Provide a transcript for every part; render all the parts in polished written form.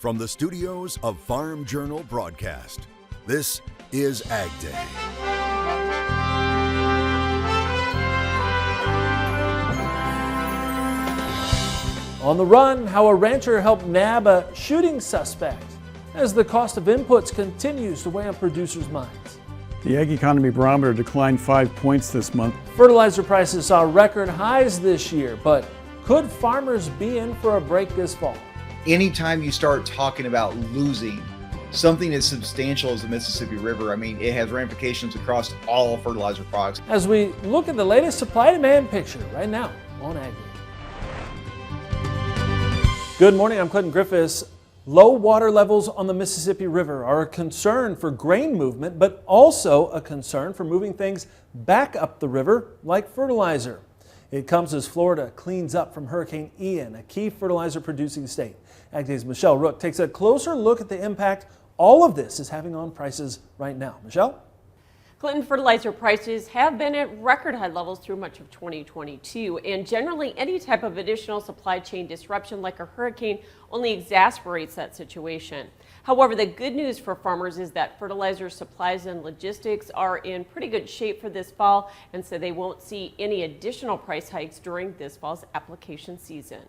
From the studios of Farm Journal Broadcast, this is AgDay. On the run, how a rancher helped nab a shooting suspect as the cost of inputs continues to weigh on producers' minds. The Ag Economy Barometer declined 5 points this month. Fertilizer prices saw record highs this year, but could farmers be in for a break this fall? Anytime you start talking about losing something as substantial as the Mississippi River, I mean, it has ramifications across all fertilizer products. As we look at the latest supply-demand picture right now on AgDay. Good morning, I'm Clinton Griffiths. Low water levels on the Mississippi River are a concern for grain movement, but also a concern for moving things back up the river like fertilizer. It comes as Florida cleans up from Hurricane Ian, a key fertilizer producing state. AgDay's Michelle Rook takes a closer look at the impact all of this is having on prices right now. Michelle? Clinton, fertilizer prices have been at record high levels through much of 2022, and generally any type of additional supply chain disruption like a hurricane only exasperates that situation. However, the good news for farmers is that fertilizer supplies and logistics are in pretty good shape for this fall, and so they won't see any additional price hikes during this fall's application season.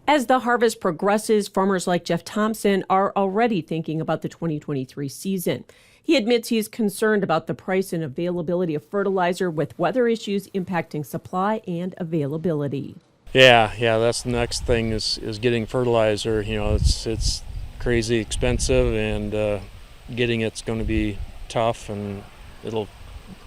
As the harvest progresses, farmers like Jeff Thompson are already thinking about the 2023 season. He admits he's concerned about the price and availability of fertilizer with weather issues impacting supply and availability. Yeah, that's the next thing is getting fertilizer. You know, it's crazy expensive, and getting it's going to be tough, and it'll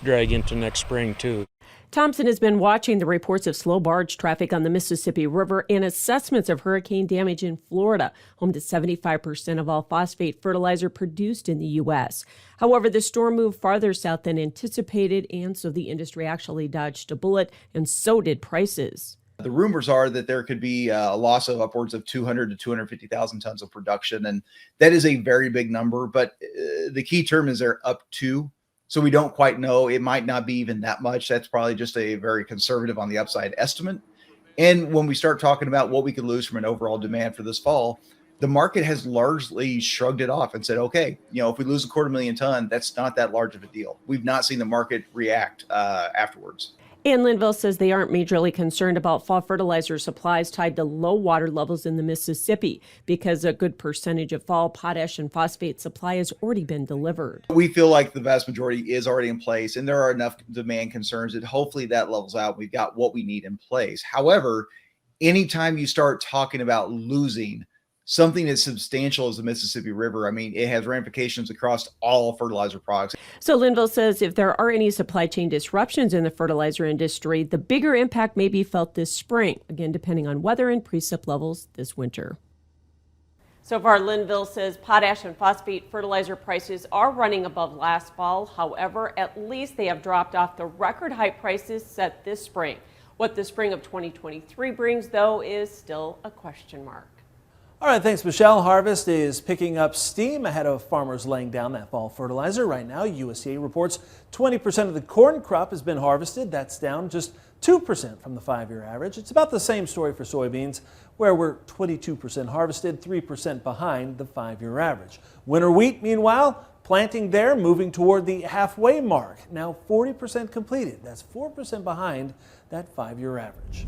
drag into next spring too. Thompson has been watching the reports of slow barge traffic on the Mississippi River and assessments of hurricane damage in Florida, home to 75% of all phosphate fertilizer produced in the U.S. However, the storm moved farther south than anticipated, and so the industry actually dodged a bullet, and so did prices. The rumors are that there could be a loss of upwards of 200 to 250,000 tons of production, and that is a very big number, but the key term is they're up to. So we don't quite know. It might not be even that much. That's probably just a very conservative on the upside estimate. And when we start talking about what we could lose from an overall demand for this fall, the market has largely shrugged it off and said, okay, if we lose 250,000 tons, that's not that large of a deal. We've not seen the market react afterwards. And Linville says they aren't majorly concerned about fall fertilizer supplies tied to low water levels in the Mississippi because a good percentage of fall potash and phosphate supply has already been delivered. We feel like the vast majority is already in place, and there are enough demand concerns that hopefully that levels out. We've got what we need in place. However, anytime you start talking about losing something as substantial as the Mississippi River, I mean, it has ramifications across all fertilizer products. So Linville says if there are any supply chain disruptions in the fertilizer industry, the bigger impact may be felt this spring, again, depending on weather and precip levels this winter. So far, Linville says potash and phosphate fertilizer prices are running above last fall. However, at least they have dropped off the record high prices set this spring. What the spring of 2023 brings, though, is still a question mark. All right, thanks, Michelle. Harvest is picking up steam ahead of farmers laying down that fall fertilizer. Right now, USDA reports 20% of the corn crop has been harvested. That's down just 2% from the 5-year average. It's about the same story for soybeans, where we're 22% harvested, 3% behind the 5-year average. Winter wheat, meanwhile, planting there, moving toward the halfway mark. Now 40% completed. That's 4% behind that 5-year average.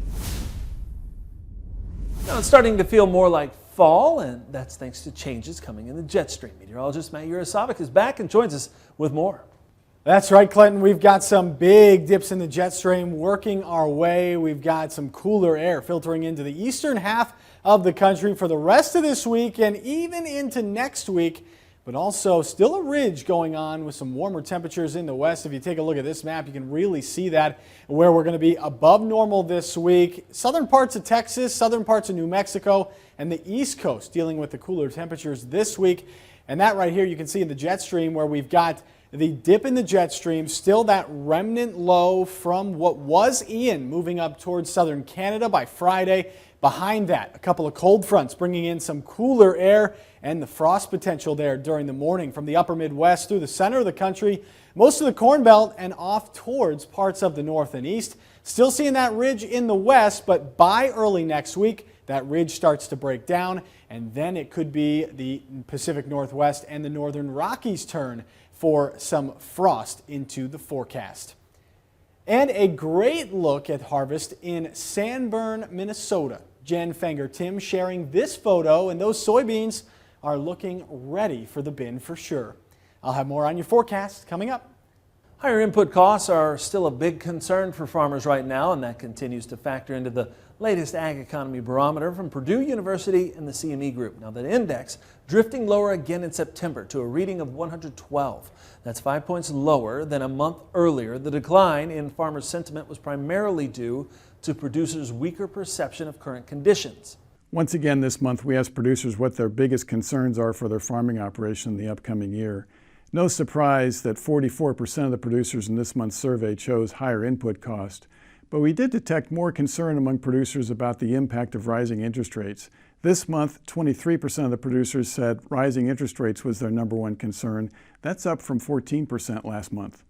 Now it's starting to feel more like fall, and that's thanks to changes coming in the jet stream. Meteorologist Matt Yurosavik is back and joins us with more. That's right, Clinton. We've got some big dips in the jet stream working our way. We've got some cooler air filtering into the eastern half of the country for the rest of this week and even into next week. But also still a ridge going on with some warmer temperatures in the west. If you take a look at this map, you can really see that where we're going to be above normal this week. Southern parts of Texas, southern parts of New Mexico, and the East Coast dealing with the cooler temperatures this week. And that right here you can see in the jet stream where we've got the dip in the jet stream, still that remnant low from what was Ian moving up towards southern Canada by Friday. Behind that, a couple of cold fronts bringing in some cooler air and the frost potential there during the morning from the upper Midwest through the center of the country, most of the Corn Belt and off towards parts of the north and east. Still seeing that ridge in the west, but by early next week, that ridge starts to break down, and then it could be the Pacific Northwest and the Northern Rockies' turn for some frost into the forecast. And a great look at harvest in Sanborn, Minnesota. Jen Fenger-Tim sharing this photo, and those soybeans are looking ready for the bin for sure. I'll have more on your forecast coming up. Higher input costs are still a big concern for farmers right now, and that continues to factor into the latest Ag Economy Barometer from Purdue University and the CME Group. Now, the index drifting lower again in September to a reading of 112. That's 5 points lower than a month earlier. The decline in farmer sentiment was primarily due to producers' weaker perception of current conditions. Once again this month, we asked producers what their biggest concerns are for their farming operation in the upcoming year. No surprise that 44% of the producers in this month's survey chose higher input cost, but we did detect more concern among producers about the impact of rising interest rates. This month, 23% of the producers said rising interest rates was their number one concern. That's up from 14% last month.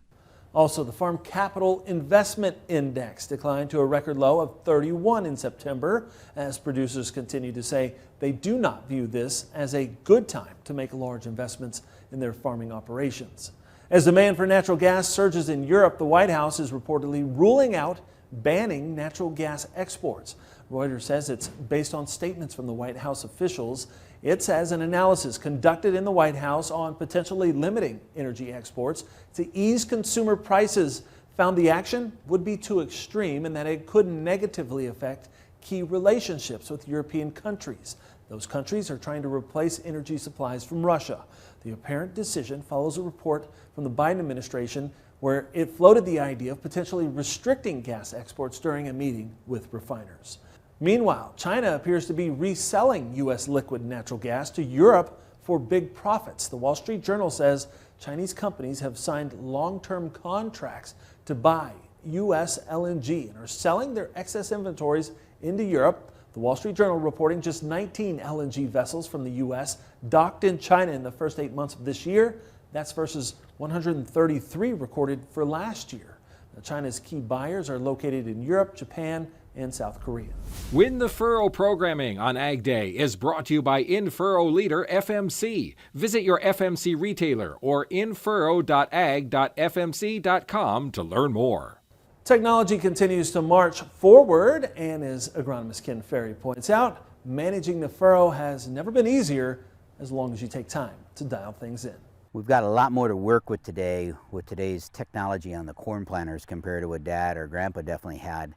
Also, the Farm Capital Investment Index declined to a record low of 31 in September, as producers continue to say they do not view this as a good time to make large investments in their farming operations. As demand for natural gas surges in Europe, the White House is reportedly ruling out banning natural gas exports. Reuters says it's based on statements from the White House officials. It says an analysis conducted in the White House on potentially limiting energy exports to ease consumer prices found the action would be too extreme and that it could negatively affect key relationships with European countries. Those countries are trying to replace energy supplies from Russia. The apparent decision follows a report from the Biden administration where it floated the idea of potentially restricting gas exports during a meeting with refiners. Meanwhile, China appears to be reselling U.S. liquid natural gas to Europe for big profits. The Wall Street Journal says Chinese companies have signed long-term contracts to buy U.S. LNG and are selling their excess inventories into Europe. The Wall Street Journal reporting just 19 LNG vessels from the U.S. docked in China in the first 8 months of this year. That's versus 133 recorded for last year. Now, China's key buyers are located in Europe, Japan, and South Korea. Win the Furrow programming on Ag Day is brought to you by In-Furrow leader FMC. Visit your FMC retailer or infurrow.ag.fmc.com to learn more. Technology continues to march forward, and as agronomist Ken Ferry points out, managing the furrow has never been easier as long as you take time to dial things in. We've got a lot more to work with today with today's technology on the corn planters compared to what Dad or Grandpa definitely had,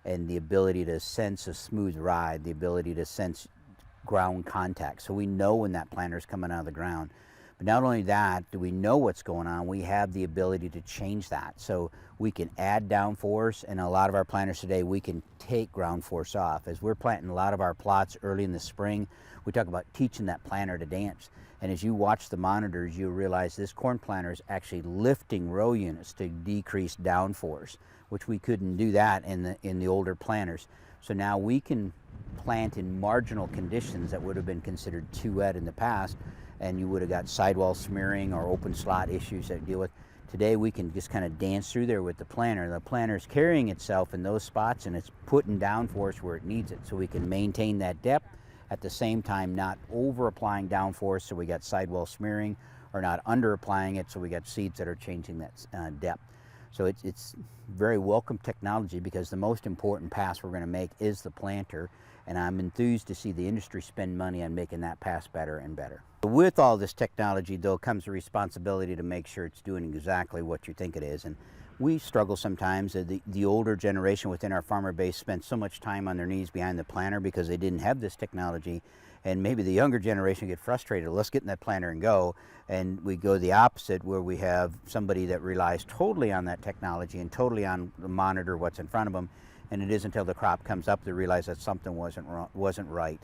and the ability to sense a smooth ride, the ability to sense ground contact. So we know when that planter's coming out of the ground. But not only that, do we know what's going on, we have the ability to change that. So we can add downforce, and a lot of our planters today, we can take ground force off. As we're planting a lot of our plots early in the spring, we talk about teaching that planter to dance. And as you watch the monitors, you realize this corn planter is actually lifting row units to decrease downforce, which we couldn't do that in the older planters. So now we can plant in marginal conditions that would have been considered too wet in the past, and you would have got sidewall smearing or open slot issues that deal with. Today we can just kind of dance through there with the planter. The planter is carrying itself in those spots, and it's putting downforce where it needs it, so we can maintain that depth at the same time not over applying downforce so we got sidewall smearing, or not under applying it so we got seeds that are changing that depth. So it's very welcome technology, because the most important pass we're going to make is the planter, and I'm enthused to see the industry spend money on making that pass better and better. With all this technology, though, comes the responsibility to make sure it's doing exactly what you think it is. And we struggle sometimes. The older generation within our farmer base spent so much time on their knees behind the planter because they didn't have this technology. And maybe the younger generation get frustrated. Let's get in that planter and go. And we go the opposite, where we have somebody that relies totally on that technology and totally on the monitor what's in front of them. And it isn't until the crop comes up they realize that something wasn't right.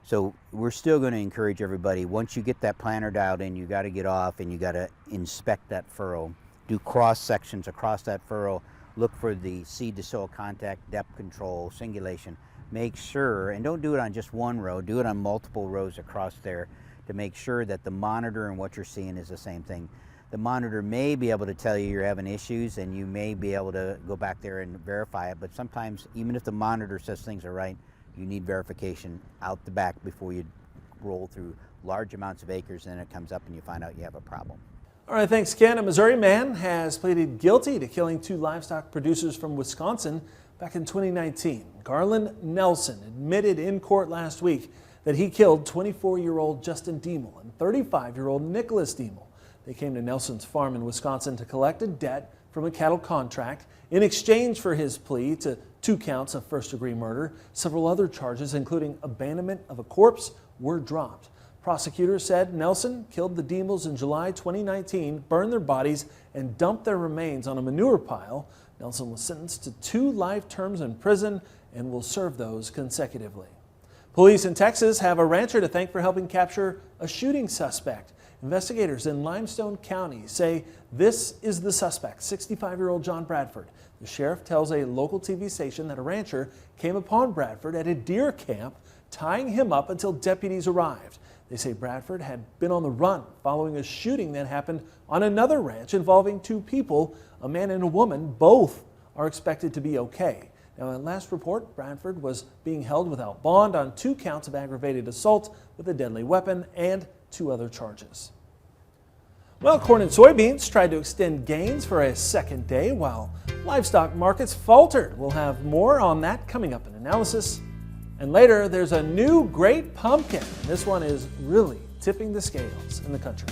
So we're still going to encourage everybody, once you get that planter dialed in, you got to get off and you got to inspect that furrow. Do cross sections across that furrow. Look for the seed to soil contact, depth control, singulation. Make sure, and don't do it on just one row, do it on multiple rows across there to make sure that the monitor and what you're seeing is the same thing. The monitor may be able to tell you you're having issues, and you may be able to go back there and verify it, but sometimes even if the monitor says things are right, You need verification out the back before you roll through large amounts of acres, and then it comes up and you find out you have a problem. All right, thanks, Ken. A Missouri man has pleaded guilty to killing 2 livestock producers from Wisconsin back in 2019. Garland Nelson admitted in court last week that he killed 24-year-old Justin Diemel and 35-year-old Nicholas Diemel. They came to Nelson's farm in Wisconsin to collect a debt from a cattle contract in exchange for his plea to 2 counts of first-degree murder. Several other charges, including abandonment of a corpse, were dropped. Prosecutors said Nelson killed the Diemels in July 2019, burned their bodies, and dumped their remains on a manure pile. Nelson was sentenced to 2 life terms in prison and will serve those consecutively. Police in Texas have a rancher to thank for helping capture a shooting suspect. Investigators in Limestone County say this is the suspect, 65-year-old John Bradford. The sheriff tells a local TV station that a rancher came upon Bradford at a deer camp, tying him up until deputies arrived. They say Bradford had been on the run following a shooting that happened on another ranch involving 2 people, a man and a woman. Both are expected to be okay. Now, at last report, Bradford was being held without bond on 2 counts of aggravated assault with a deadly weapon and 2 other charges. Well, corn and soybeans tried to extend gains for a second day while livestock markets faltered. We'll have more on that coming up in analysis. And later, there's a new great pumpkin. This one is really tipping the scales in the country.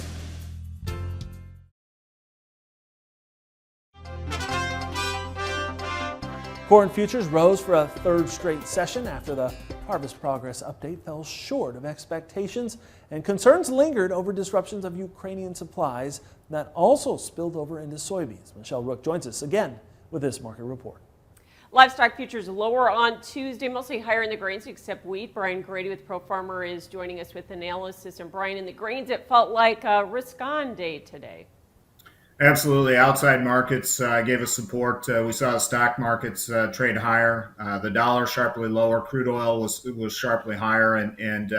Corn futures rose for a 3rd straight session after the harvest progress update fell short of expectations, and concerns lingered over disruptions of Ukrainian supplies that also spilled over into soybeans. Michelle Rook joins us again with this market report. Livestock futures lower on Tuesday, mostly higher in the grains except wheat. Brian Grady with Pro Farmer is joining us with analysis. And Brian, in the grains, it felt like a risk-on day today. Absolutely. Outside markets gave us support. We saw the stock markets trade higher. The dollar sharply lower. Crude oil was sharply higher, and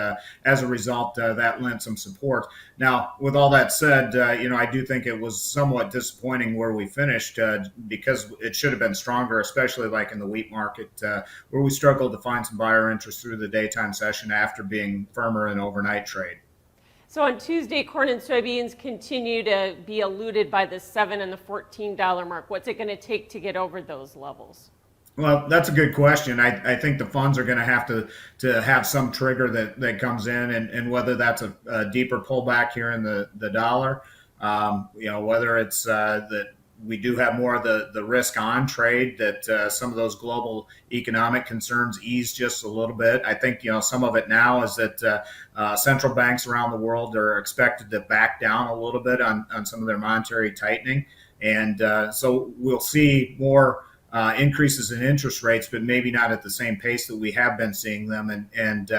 as a result, that lent some support. Now, with all that said, I do think it was somewhat disappointing where we finished because it should have been stronger, especially like in the wheat market, where we struggled to find some buyer interest through the daytime session after being firmer in overnight trade. So on Tuesday, corn and soybeans continue to be eluded by the $7 and the $14 mark. What's it going to take to get over those levels? Well, that's a good question. I think the funds are going to have to have some trigger that comes in, and whether that's a deeper pullback here in the dollar, whether it's that we do have more of the risk on trade, that some of those global economic concerns ease just a little bit. I think, some of it now is that central banks around the world are expected to back down a little bit on some of their monetary tightening. And so we'll see more increases in interest rates, but maybe not at the same pace that we have been seeing them. And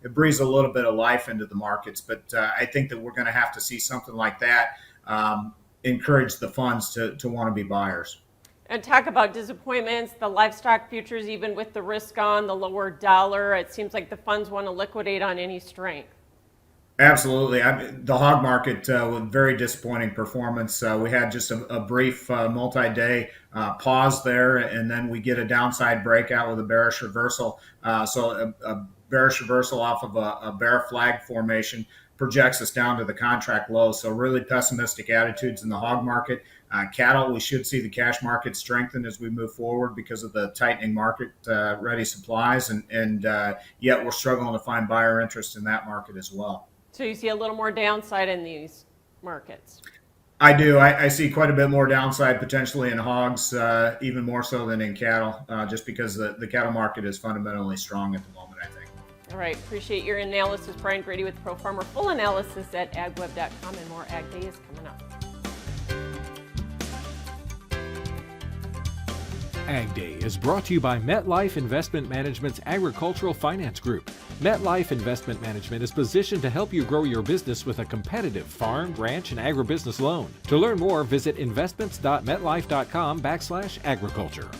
it breathes a little bit of life into the markets. But I think that we're going to have to see something like that encourage the funds to want to be buyers. And talk about disappointments, the livestock futures, even with the risk on, the lower dollar, it seems like the funds want to liquidate on any strength. Absolutely. The hog market with very disappointing performance. We had just a brief multi-day pause there, and then we get a downside breakout with a bearish reversal. So a bearish reversal off of a bear flag formation projects us down to the contract low. So really pessimistic attitudes in the hog market. Cattle, we should see the cash market strengthen as we move forward because of the tightening market ready supplies, and yet we're struggling to find buyer interest in that market as well. So you see a little more downside in these markets? I do. I see quite a bit more downside potentially in hogs, even more so than in cattle, just because the cattle market is fundamentally strong at the moment, I think. All right. Appreciate your analysis, Brian Grady with Pro Farmer. Full analysis at agweb.com, and more Ag Day is coming up. Ag Day is brought to you by MetLife Investment Management's Agricultural Finance Group. MetLife Investment Management is positioned to help you grow your business with a competitive farm, ranch, and agribusiness loan. To learn more, visit investments.metlife.com/agriculture.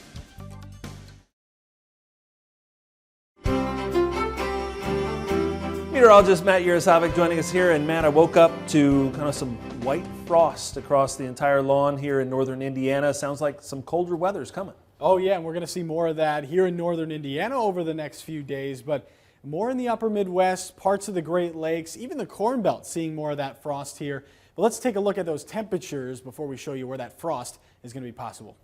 Meteorologist Matt Yurosavik joining us here. And Matt, I woke up to kind of some white frost across the entire lawn here in northern Indiana. Sounds like some colder weather is coming. Oh yeah, and we're going to see more of that here in northern Indiana over the next few days, but more in the upper Midwest, parts of the Great Lakes, even the Corn Belt seeing more of that frost here. But let's take a look at those temperatures before we show you where that frost is going to be possible.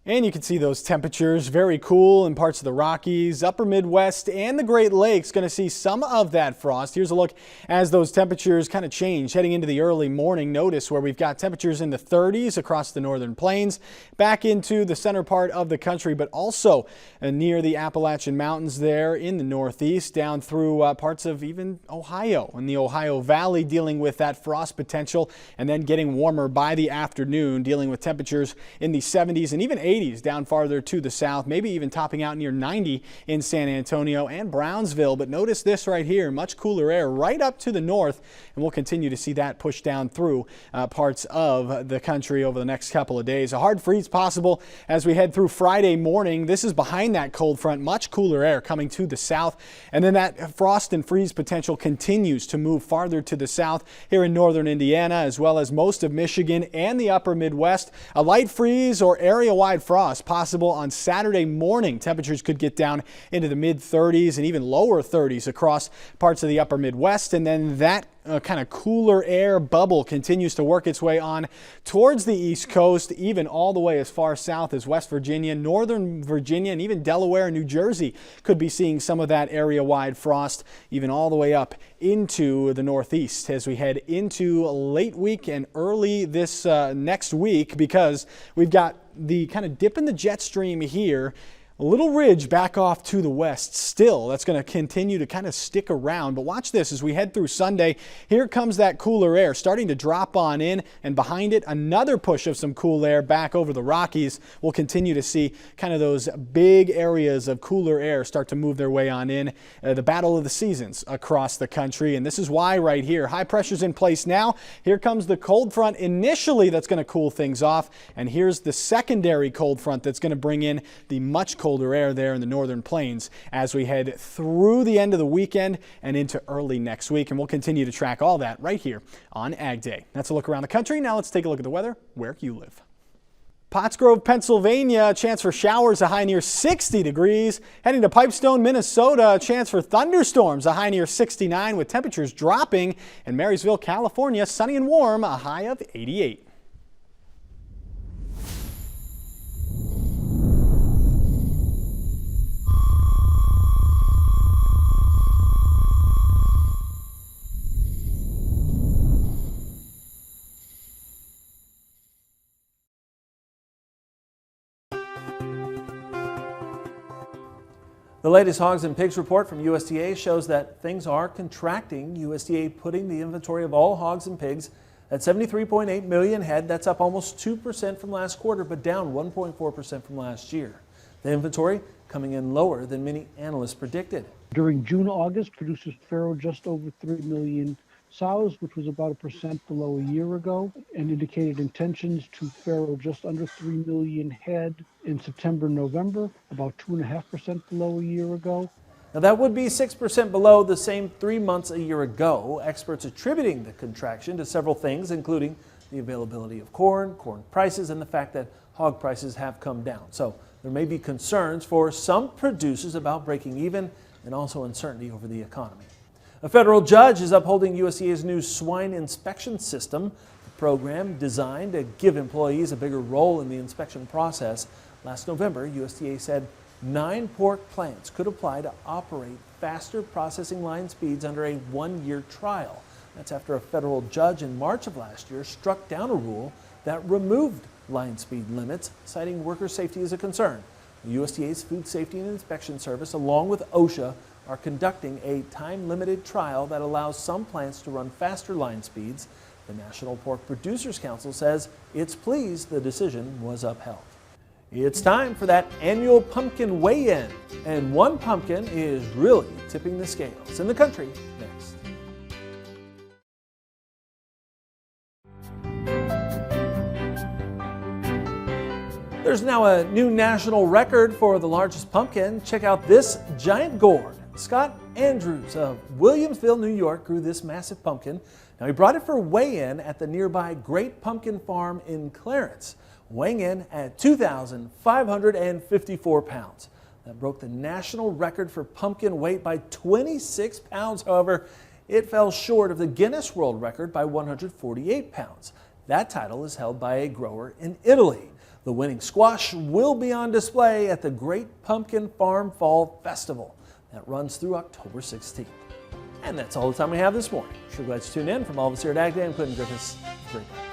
And you can see those temperatures, very cool in parts of the Rockies, upper Midwest, and the Great Lakes. Going to see some of that frost. Here's a look as those temperatures kind of change heading into the early morning. Notice where we've got temperatures in the 30s across the northern plains, back into the center part of the country, but also near the Appalachian Mountains there in the northeast, down through parts of even Ohio and the Ohio Valley, dealing with that frost potential, and then getting warmer by the afternoon, dealing with temperatures in the 70s and even 80s down farther to the south, maybe even topping out near 90 in San Antonio and Brownsville. But notice this right here, much cooler air right up to the north, and we'll continue to see that push down through parts of the country over the next couple of days. A hard freeze possible as we head through Friday morning. This is behind that cold front, much cooler air coming to the south, and then that frost and freeze potential continues to move farther to the south here in northern Indiana, as well as most of Michigan and the upper Midwest. A light freeze or area-wide frost possible on Saturday morning. Temperatures could get down into the mid-30s and even lower 30s across parts of the upper Midwest, and then that kind of cooler air bubble continues to work its way on towards the East Coast, even all the way as far south as West Virginia, Northern Virginia, and even Delaware and New Jersey could be seeing some of that area-wide frost, even all the way up into the Northeast as we head into late week and early this next week, because we've got the kind of dip in the jet stream here. A little ridge back off to the west still. That's going to continue to kind of stick around. But watch this as we head through Sunday. Here comes that cooler air starting to drop on in, and behind it another push of some cool air back over the Rockies. We'll continue to see kind of those big areas of cooler air start to move their way on in. The battle of the seasons across the country. And this is why right here, high pressure's in place now. Here comes the cold front initially that's going to cool things off. And here's the secondary cold front that's going to bring in the much colder air there in the northern plains as we head through the end of the weekend and into early next week. And we'll continue to track all that right here on AgDay. That's a look around the country. Now let's take a look at the weather where you live. Pottsgrove, Pennsylvania, a chance for showers, a high near 60 degrees. Heading to Pipestone, Minnesota, a chance for thunderstorms, a high near 69 with temperatures dropping. And Marysville, California, sunny and warm, a high of 88. The latest hogs and pigs report from USDA shows that things are contracting. USDA putting the inventory of all hogs and pigs at 73.8 million head. That's up almost 2% from last quarter, but down 1.4% from last year. The inventory coming in lower than many analysts predicted. During June-August, producers farrowed just over 3 million sows, which was about 1% below a year ago, and indicated intentions to farrow just under 3 million head in September and November, about 2.5% below a year ago. Now that would be 6% below the same 3 months a year ago. Experts attributing the contraction to several things, including the availability of corn prices, and the fact that hog prices have come down. So there may be concerns for some producers about breaking even, and also uncertainty over the economy. A federal judge is upholding USDA's new swine inspection system. The program designed to give employees a bigger role in the inspection process. Last November, USDA said 9 pork plants could apply to operate faster processing line speeds under a 1-year trial. That's after a federal judge in March of last year struck down a rule that removed line speed limits, citing worker safety as a concern. The USDA's Food Safety and Inspection Service, along with OSHA, are conducting a time-limited trial that allows some plants to run faster line speeds. The National Pork Producers Council says it's pleased the decision was upheld. It's time for that annual pumpkin weigh-in, and one pumpkin is really tipping the scales in the country next. There's now a new national record for the largest pumpkin. Check out this giant gourd. Scott, Andrews of Williamsville, New York, grew this massive pumpkin. Now, he brought it for weigh-in at the nearby Great Pumpkin Farm in Clarence, weighing in at 2,554 pounds. That broke the national record for pumpkin weight by 26 pounds. However, it fell short of the Guinness World Record by 148 pounds. That title is held by a grower in Italy. The winning squash will be on display at the Great Pumpkin Farm Fall Festival. That runs through October 16th. And that's all the time we have this morning. Sure glad you tuned in. From all of us here at AgDay, I'm Clinton Griffiths. Great day.